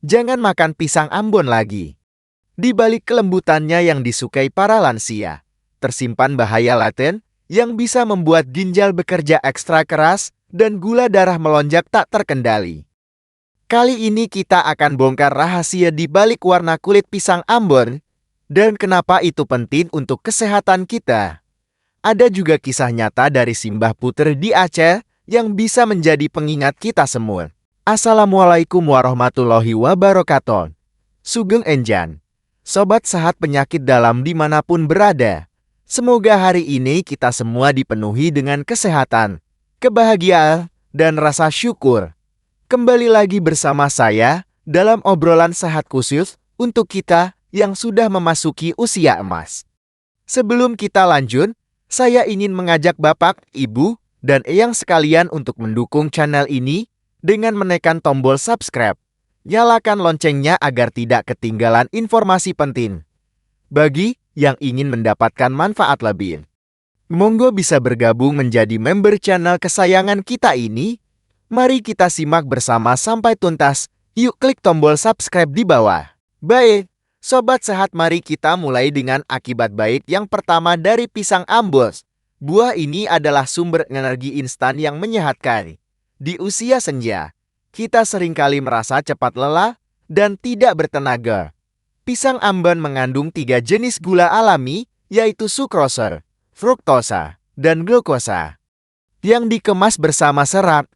Jangan makan pisang Ambon lagi. Di balik kelembutannya yang disukai para lansia, tersimpan bahaya laten yang bisa membuat ginjal bekerja ekstra keras dan gula darah melonjak tak terkendali. Kali ini kita akan bongkar rahasia di balik warna kulit pisang Ambon dan kenapa itu penting untuk kesehatan kita. Ada juga kisah nyata dari Simbah Puter di Aceh yang bisa menjadi pengingat kita semua. Assalamualaikum warahmatullahi wabarakatuh. Sugeng Enjan. Sobat sehat penyakit dalam dimanapun berada. Semoga hari ini kita semua dipenuhi dengan kesehatan, kebahagiaan, dan rasa syukur. Kembali lagi bersama saya dalam obrolan sehat khusus untuk kita yang sudah memasuki usia emas. Sebelum kita lanjut, saya ingin mengajak Bapak, Ibu, dan Eyang sekalian untuk mendukung channel ini dengan menekan tombol subscribe. Nyalakan loncengnya agar tidak ketinggalan informasi penting. Bagi yang ingin mendapatkan manfaat lebih, monggo bisa bergabung menjadi member channel kesayangan kita ini. Mari kita simak bersama sampai tuntas. Yuk klik tombol subscribe di bawah. Baik, sobat sehat, mari kita mulai dengan akibat baik yang pertama dari pisang Ambon. Buah ini adalah sumber energi instan yang menyehatkan. Di usia senja, kita seringkali merasa cepat lelah dan tidak bertenaga. Pisang Ambon mengandung 3 jenis gula alami, yaitu sukrose, fruktosa, dan glukosa, yang dikemas bersama serat.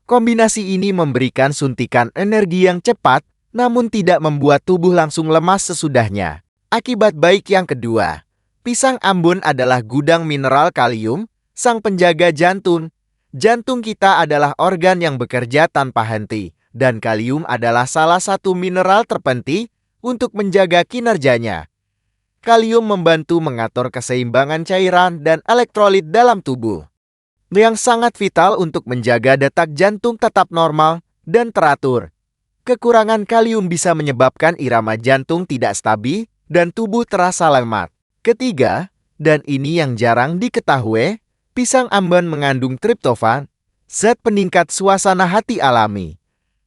Kombinasi ini memberikan suntikan energi yang cepat, namun tidak membuat tubuh langsung lemas sesudahnya. Akibat baik yang kedua, pisang Ambon adalah gudang mineral kalium, sang penjaga jantung. Jantung kita adalah organ yang bekerja tanpa henti, dan kalium adalah salah satu mineral terpenting untuk menjaga kinerjanya. Kalium membantu mengatur keseimbangan cairan dan elektrolit dalam tubuh, yang sangat vital untuk menjaga detak jantung tetap normal dan teratur. Kekurangan kalium bisa menyebabkan irama jantung tidak stabil dan tubuh terasa lemah. Ketiga, dan ini yang jarang diketahui, pisang Ambon mengandung triptofan, zat peningkat suasana hati alami.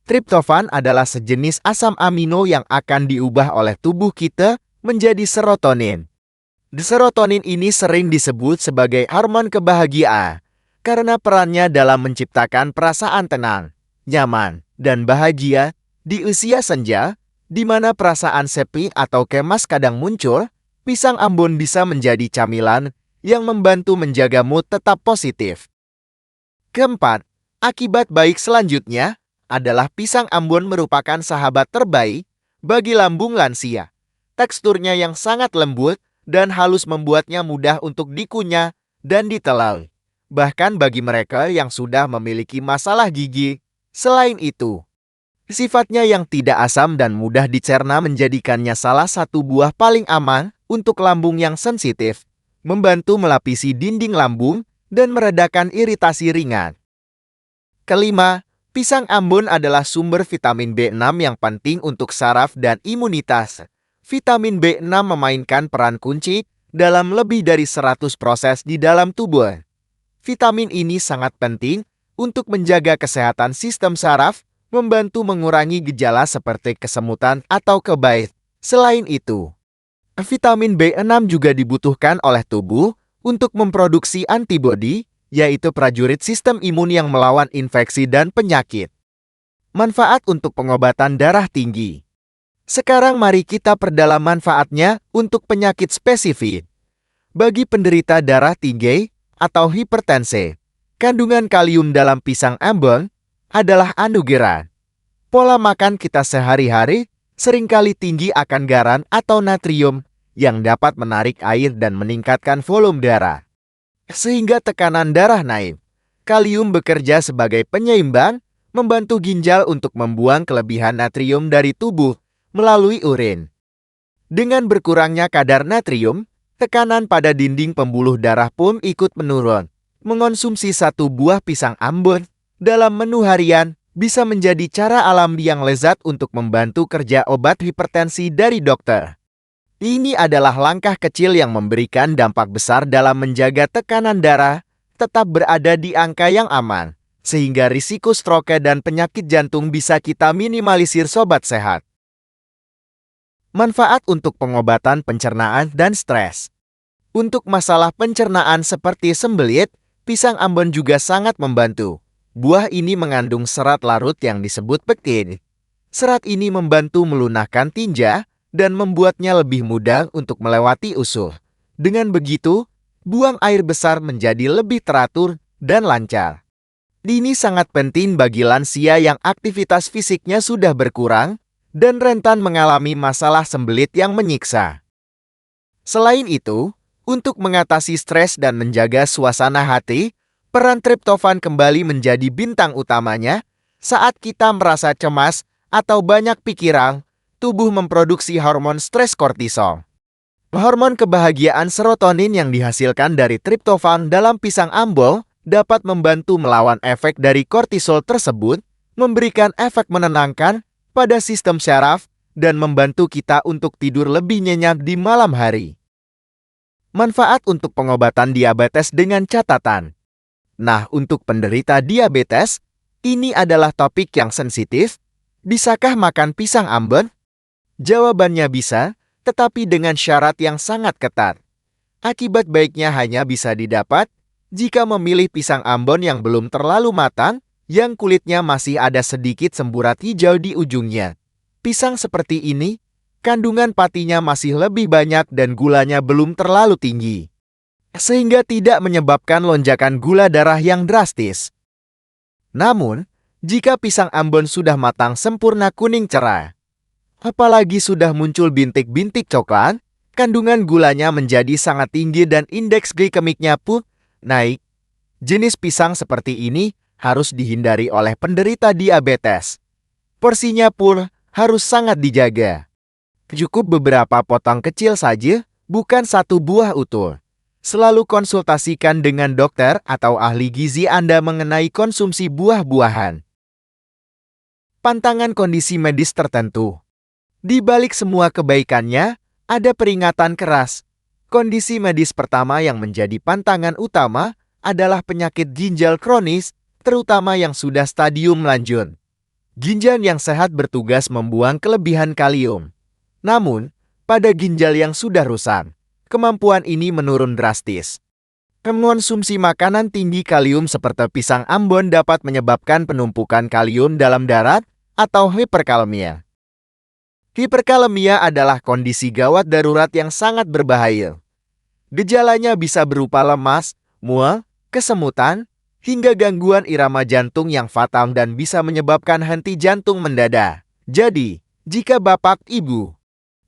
Triptofan adalah sejenis asam amino yang akan diubah oleh tubuh kita menjadi serotonin. Serotonin ini sering disebut sebagai hormon kebahagiaan karena perannya dalam menciptakan perasaan tenang, nyaman, dan bahagia di usia senja, di mana perasaan sepi atau kemas kadang muncul. Pisang Ambon bisa menjadi camilan yang membantu menjaga mood tetap positif. Keempat, akibat baik selanjutnya adalah pisang Ambon merupakan sahabat terbaik bagi lambung lansia. Teksturnya yang sangat lembut dan halus membuatnya mudah untuk dikunyah dan ditelan, bahkan bagi mereka yang sudah memiliki masalah gigi. Selain itu, sifatnya yang tidak asam dan mudah dicerna menjadikannya salah satu buah paling aman untuk lambung yang sensitif, membantu melapisi dinding lambung dan meredakan iritasi ringan. Kelima, pisang Ambon adalah sumber vitamin B6 yang penting untuk saraf dan imunitas. Vitamin B6 memainkan peran kunci dalam lebih dari 100 proses di dalam tubuh. Vitamin ini sangat penting untuk menjaga kesehatan sistem saraf, membantu mengurangi gejala seperti kesemutan atau kebait. Selain itu, vitamin B6 juga dibutuhkan oleh tubuh untuk memproduksi antibodi, yaitu prajurit sistem imun yang melawan infeksi dan penyakit. Manfaat untuk pengobatan darah tinggi. Sekarang mari kita perdalam manfaatnya untuk penyakit spesifik. Bagi penderita darah tinggi atau hipertensi, kandungan kalium dalam pisang Ambon adalah anugerah. Pola makan kita sehari-hari seringkali tinggi akan garam atau natrium yang dapat menarik air dan meningkatkan volume darah, sehingga tekanan darah naik. Kalium bekerja sebagai penyeimbang, membantu ginjal untuk membuang kelebihan natrium dari tubuh melalui urin. Dengan berkurangnya kadar natrium, tekanan pada dinding pembuluh darah pun ikut menurun. Mengonsumsi satu buah pisang Ambon dalam menu harian bisa menjadi cara alami yang lezat untuk membantu kerja obat hipertensi dari dokter. Ini adalah langkah kecil yang memberikan dampak besar dalam menjaga tekanan darah tetap berada di angka yang aman, sehingga risiko stroke dan penyakit jantung bisa kita minimalisir sobat sehat. Manfaat untuk pengobatan pencernaan dan stres. Untuk masalah pencernaan seperti sembelit, pisang Ambon juga sangat membantu. Buah ini mengandung serat larut yang disebut pektin. Serat ini membantu melunakkan tinja dan membuatnya lebih mudah untuk melewati usus. Dengan begitu, buang air besar menjadi lebih teratur dan lancar. Ini sangat penting bagi lansia yang aktivitas fisiknya sudah berkurang dan rentan mengalami masalah sembelit yang menyiksa. Selain itu, untuk mengatasi stres dan menjaga suasana hati, peran triptofan kembali menjadi bintang utamanya. Saat kita merasa cemas atau banyak pikiran, tubuh memproduksi hormon stres kortisol. Hormon kebahagiaan serotonin yang dihasilkan dari triptofan dalam pisang Ambon dapat membantu melawan efek dari kortisol tersebut, memberikan efek menenangkan pada sistem syaraf, dan membantu kita untuk tidur lebih nyenyak di malam hari. Manfaat untuk pengobatan diabetes dengan catatan. Nah, untuk penderita diabetes, ini adalah topik yang sensitif. Bisakah makan pisang Ambon? Jawabannya bisa, tetapi dengan syarat yang sangat ketat. Akibat baiknya hanya bisa didapat jika memilih pisang Ambon yang belum terlalu matang, yang kulitnya masih ada sedikit semburat hijau di ujungnya. Pisang seperti ini, kandungan patinya masih lebih banyak dan gulanya belum terlalu tinggi, sehingga tidak menyebabkan lonjakan gula darah yang drastis. Namun, jika pisang Ambon sudah matang sempurna kuning cerah, apalagi sudah muncul bintik-bintik coklat, kandungan gulanya menjadi sangat tinggi dan indeks glikemiknya pun naik. Jenis pisang seperti ini harus dihindari oleh penderita diabetes. Porsinya pun harus sangat dijaga. Cukup beberapa potong kecil saja, bukan satu buah utuh. Selalu konsultasikan dengan dokter atau ahli gizi Anda mengenai konsumsi buah-buahan. Pantangan kondisi medis tertentu. Di balik semua kebaikannya, ada peringatan keras. Kondisi medis pertama yang menjadi pantangan utama adalah penyakit ginjal kronis, terutama yang sudah stadium lanjut. Ginjal yang sehat bertugas membuang kelebihan kalium. Namun, pada ginjal yang sudah rusak, kemampuan ini menurun drastis. Mengonsumsi makanan tinggi kalium seperti pisang Ambon dapat menyebabkan penumpukan kalium dalam darah atau hiperkalemia. Hiperkalemia adalah kondisi gawat darurat yang sangat berbahaya. Gejalanya bisa berupa lemas, mual, kesemutan, hingga gangguan irama jantung yang fatal dan bisa menyebabkan henti jantung mendadak. Jadi, jika bapak, ibu,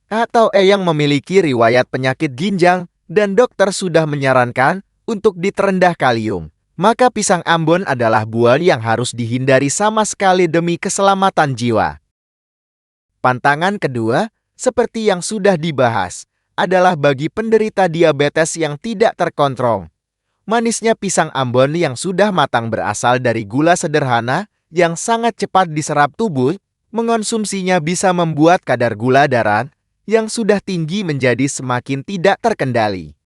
atau eyang memiliki riwayat penyakit ginjal dan dokter sudah menyarankan untuk diterendah kalium, maka pisang Ambon adalah buah yang harus dihindari sama sekali demi keselamatan jiwa. Pantangan kedua, seperti yang sudah dibahas, adalah bagi penderita diabetes yang tidak terkontrol. Manisnya pisang Ambon yang sudah matang berasal dari gula sederhana yang sangat cepat diserap tubuh. Mengonsumsinya bisa membuat kadar gula darah yang sudah tinggi menjadi semakin tidak terkendali.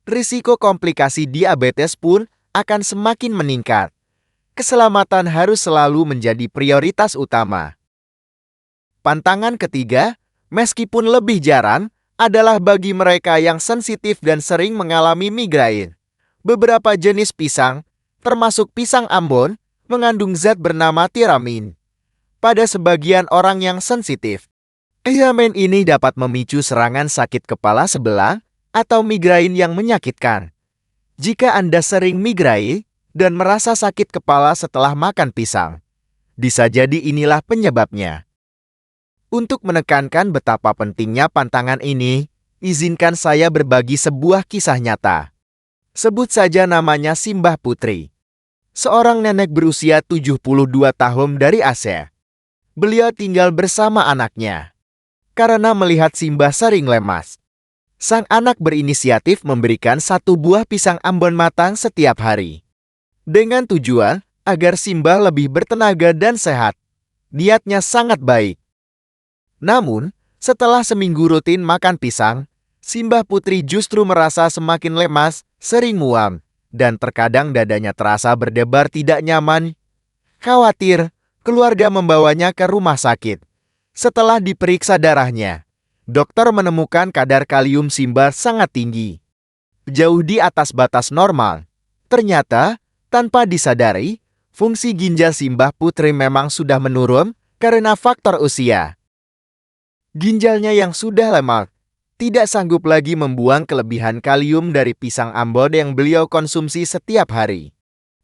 Risiko komplikasi diabetes pun akan semakin meningkat. Keselamatan harus selalu menjadi prioritas utama. Pantangan ketiga, meskipun lebih jarang, adalah bagi mereka yang sensitif dan sering mengalami migrain. Beberapa jenis pisang, termasuk pisang Ambon, mengandung zat bernama tiramin. Pada sebagian orang yang sensitif, tiramin ini dapat memicu serangan sakit kepala sebelah atau migrain yang menyakitkan. Jika Anda sering migrain dan merasa sakit kepala setelah makan pisang, bisa jadi inilah penyebabnya. Untuk menekankan betapa pentingnya pantangan ini, izinkan saya berbagi sebuah kisah nyata. Sebut saja namanya Simbah Putri. Seorang nenek berusia 72 tahun dari Aceh. Beliau tinggal bersama anaknya. Karena melihat Simbah sering lemas, sang anak berinisiatif memberikan satu buah pisang Ambon matang setiap hari. Dengan tujuan agar Simbah lebih bertenaga dan sehat. Niatnya sangat baik. Namun, setelah seminggu rutin makan pisang, Simbah Putri justru merasa semakin lemas, sering mual, dan terkadang dadanya terasa berdebar tidak nyaman. Khawatir, keluarga membawanya ke rumah sakit. Setelah diperiksa darahnya, Dokter menemukan kadar kalium Simba sangat tinggi, jauh di atas batas normal. Ternyata, tanpa disadari, fungsi ginjal Simbah Putri memang sudah menurun karena faktor usia. Ginjalnya yang sudah lemah tidak sanggup lagi membuang kelebihan kalium dari pisang Ambon yang beliau konsumsi setiap hari.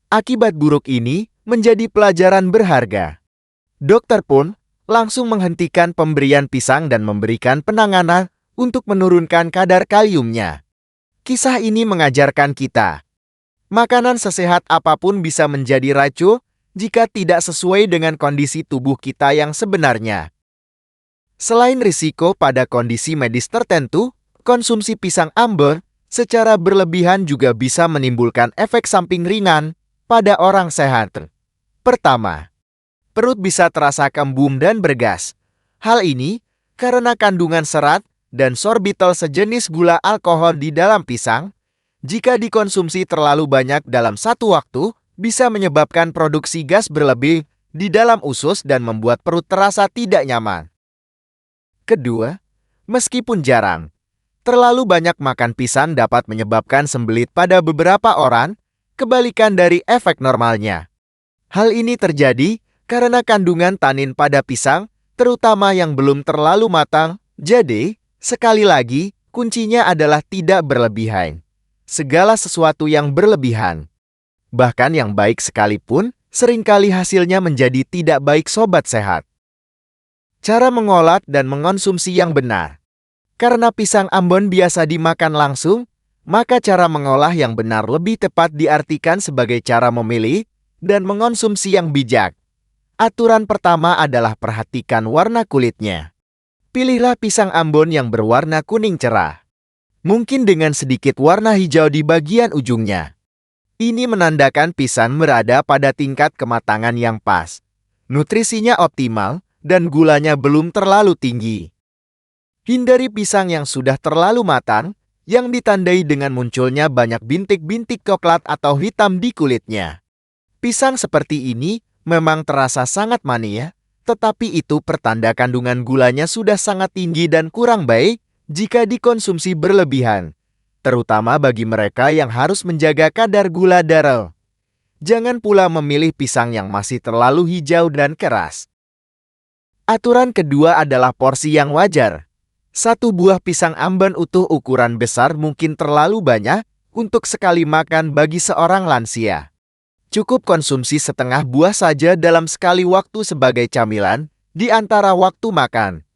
Akibat buruk ini menjadi pelajaran berharga. Dokter pun langsung menghentikan pemberian pisang dan memberikan penanganan untuk menurunkan kadar kaliumnya. Kisah ini mengajarkan kita, makanan sesehat apapun bisa menjadi racun jika tidak sesuai dengan kondisi tubuh kita yang sebenarnya. Selain risiko pada kondisi medis tertentu, konsumsi pisang Ambon secara berlebihan juga bisa menimbulkan efek samping ringan pada orang sehat. Pertama, perut bisa terasa kembung dan bergas. Hal ini karena kandungan serat dan sorbitol sejenis gula alkohol di dalam pisang. Jika dikonsumsi terlalu banyak dalam satu waktu, bisa menyebabkan produksi gas berlebih di dalam usus dan membuat perut terasa tidak nyaman. Kedua, meskipun jarang, terlalu banyak makan pisang dapat menyebabkan sembelit pada beberapa orang, kebalikan dari efek normalnya. Hal ini terjadi karena kandungan tanin pada pisang, terutama yang belum terlalu matang. Jadi, sekali lagi, kuncinya adalah tidak berlebihan. Segala sesuatu yang berlebihan, bahkan yang baik sekalipun, seringkali hasilnya menjadi tidak baik sobat sehat. Cara mengolah dan mengonsumsi yang benar. Karena pisang Ambon biasa dimakan langsung, maka cara mengolah yang benar lebih tepat diartikan sebagai cara memilih dan mengonsumsi yang bijak. Aturan pertama adalah perhatikan warna kulitnya. Pilihlah pisang Ambon yang berwarna kuning cerah, mungkin dengan sedikit warna hijau di bagian ujungnya. Ini menandakan pisang berada pada tingkat kematangan yang pas, nutrisinya optimal, dan gulanya belum terlalu tinggi. Hindari pisang yang sudah terlalu matang, yang ditandai dengan munculnya banyak bintik-bintik coklat atau hitam di kulitnya. Pisang seperti ini memang terasa sangat manis, tetapi itu pertanda kandungan gulanya sudah sangat tinggi dan kurang baik jika dikonsumsi berlebihan, terutama bagi mereka yang harus menjaga kadar gula darah. Jangan pula memilih pisang yang masih terlalu hijau dan keras. Aturan kedua adalah porsi yang wajar. Satu buah pisang Ambon utuh ukuran besar mungkin terlalu banyak untuk sekali makan bagi seorang lansia. Cukup konsumsi setengah buah saja dalam sekali waktu sebagai camilan di antara waktu makan.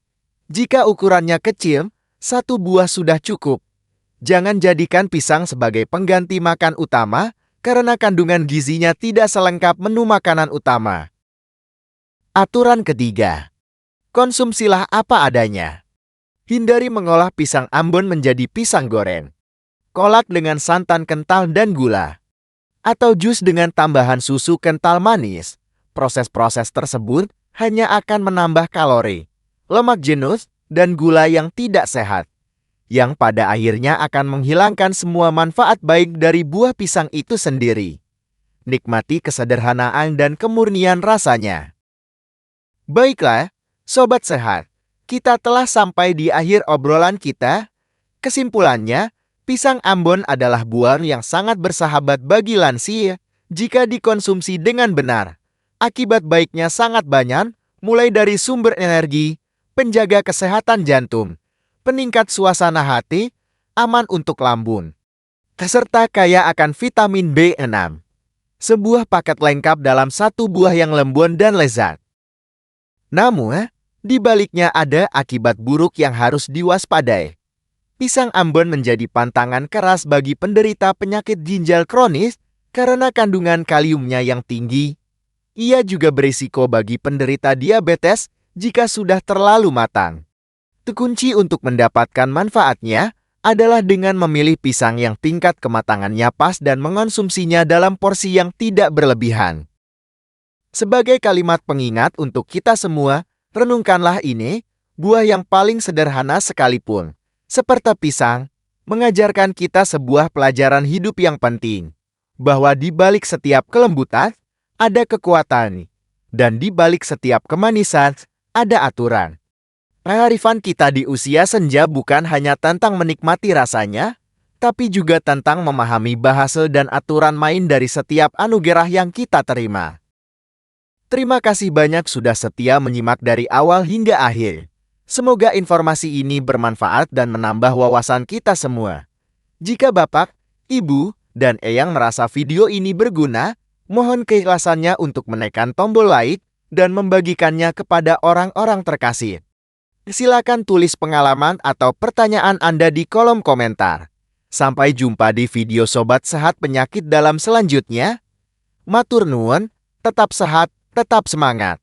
Jika ukurannya kecil, satu buah sudah cukup. Jangan jadikan pisang sebagai pengganti makan utama karena kandungan gizinya tidak selengkap menu makanan utama. Aturan ketiga, konsumsilah apa adanya. Hindari mengolah pisang Ambon menjadi pisang goreng, kolak dengan santan kental dan gula, atau jus dengan tambahan susu kental manis. Proses-proses tersebut hanya akan menambah kalori, lemak jenuh, dan gula yang tidak sehat, yang pada akhirnya akan menghilangkan semua manfaat baik dari buah pisang itu sendiri. Nikmati kesederhanaan dan kemurnian rasanya. Baiklah, sobat sehat, kita telah sampai di akhir obrolan kita. Kesimpulannya, pisang Ambon adalah buah yang sangat bersahabat bagi lansia jika dikonsumsi dengan benar. Akibat baiknya sangat banyak, mulai dari sumber energi, penjaga kesehatan jantung, peningkat suasana hati, aman untuk lambung, serta kaya akan vitamin B6. Sebuah paket lengkap dalam satu buah yang lembut dan lezat. Namun, di baliknya ada akibat buruk yang harus diwaspadai. Pisang Ambon menjadi pantangan keras bagi penderita penyakit ginjal kronis karena kandungan kaliumnya yang tinggi. Ia juga berisiko bagi penderita diabetes jika sudah terlalu matang. Kunci untuk mendapatkan manfaatnya adalah dengan memilih pisang yang tingkat kematangannya pas dan mengonsumsinya dalam porsi yang tidak berlebihan. Sebagai kalimat pengingat untuk kita semua, renungkanlah ini, buah yang paling sederhana sekalipun, seperti pisang, mengajarkan kita sebuah pelajaran hidup yang penting, bahwa di balik setiap kelembutan, ada kekuatan, dan di balik setiap kemanisan, ada aturan. Kearifan kita di usia senja bukan hanya tentang menikmati rasanya, tapi juga tentang memahami bahasa dan aturan main dari setiap anugerah yang kita terima. Terima kasih banyak sudah setia menyimak dari awal hingga akhir. Semoga informasi ini bermanfaat dan menambah wawasan kita semua. Jika Bapak, Ibu, dan Eyang merasa video ini berguna, mohon keikhlasannya untuk menekan tombol like dan membagikannya kepada orang-orang terkasih. Silakan tulis pengalaman atau pertanyaan Anda di kolom komentar. Sampai jumpa di video Sobat Sehat Penyakit dalam selanjutnya. Matur nuwun, tetap sehat, tetap semangat.